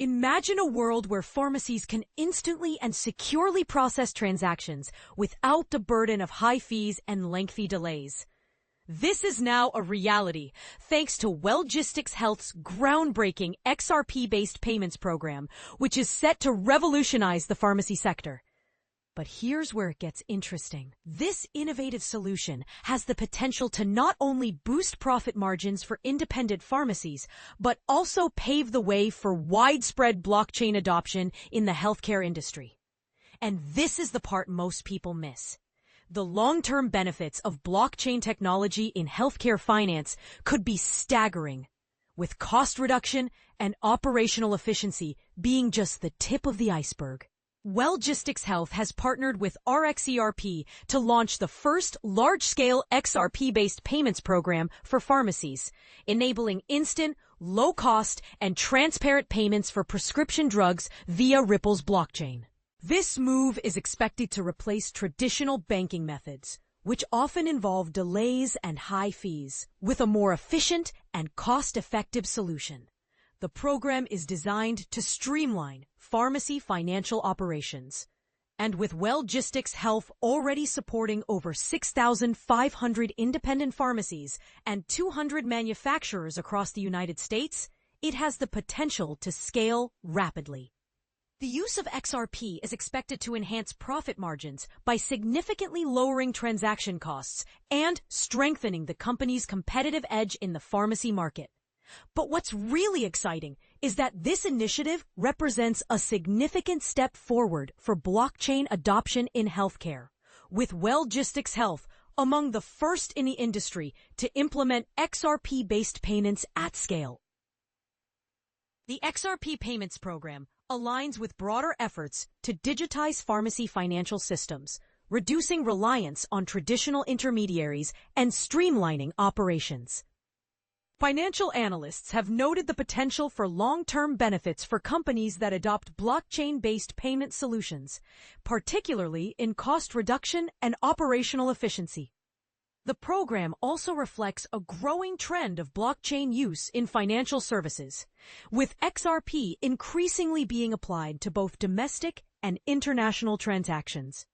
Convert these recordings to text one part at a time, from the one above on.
Imagine a world where pharmacies can instantly and securely process transactions without the burden of high fees and lengthy delays. This is now a reality thanks to Wellgistics Health's groundbreaking XRP-based payments program, which is set to revolutionize the pharmacy sector. But here's where it gets interesting. This innovative solution has the potential to not only boost profit margins for independent pharmacies, but also pave the way for widespread blockchain adoption in the healthcare industry. And this is the part most people miss. The long-term benefits of blockchain technology in healthcare finance could be staggering, with cost reduction and operational efficiency being just the tip of the iceberg. Wellgistics Health has partnered with RxERP to launch the first large-scale XRP-based payments program for pharmacies, enabling instant, low-cost, and transparent payments for prescription drugs via Ripple's blockchain. This move is expected to replace traditional banking methods, which often involve delays and high fees, with a more efficient and cost-effective solution. The program is designed to streamline pharmacy financial operations. And with Wellgistics Health already supporting over 6,500 independent pharmacies and 200 manufacturers across the United States, it has the potential to scale rapidly. The use of XRP is expected to enhance profit margins by significantly lowering transaction costs and strengthening the company's competitive edge in the pharmacy market. But what's really exciting is that this initiative represents a significant step forward for blockchain adoption in healthcare, with Wellgistics Health among the first in the industry to implement XRP-based payments at scale. The XRP Payments Program aligns with broader efforts to digitize pharmacy financial systems, reducing reliance on traditional intermediaries and streamlining operations. Financial analysts have noted the potential for long-term benefits for companies that adopt blockchain-based payment solutions, particularly in cost reduction and operational efficiency. The program also reflects a growing trend of blockchain use in financial services, with XRP increasingly being applied to both domestic and international transactions.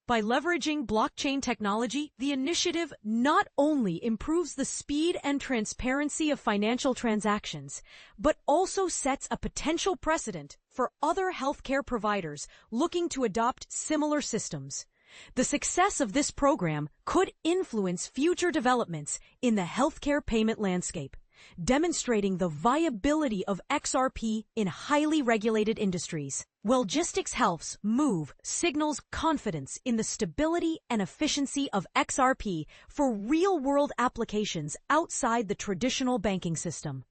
By leveraging blockchain technology, the initiative not only improves the speed and transparency of financial transactions, but also sets a potential precedent for other healthcare providers looking to adopt similar systems. The success of this program could influence future developments in the healthcare payment landscape, demonstrating the viability of XRP in highly regulated industries. Wellgistics Health's move signals confidence in the stability and efficiency of XRP for real-world applications outside the traditional banking system.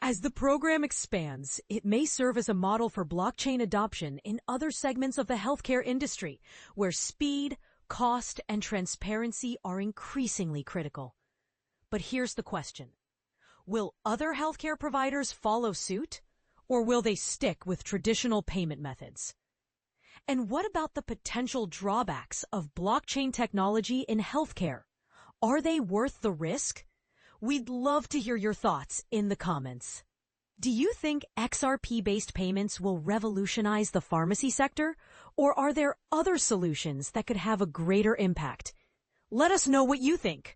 As the program expands, it may serve as a model for blockchain adoption in other segments of the healthcare industry, where speed, cost, and transparency are increasingly critical. But here's the question. Will other healthcare providers follow suit, or will they stick with traditional payment methods? And what about the potential drawbacks of blockchain technology in healthcare? Are they worth the risk? We'd love to hear your thoughts in the comments. Do you think XRP-based payments will revolutionize the pharmacy sector, or are there other solutions that could have a greater impact? Let us know what you think.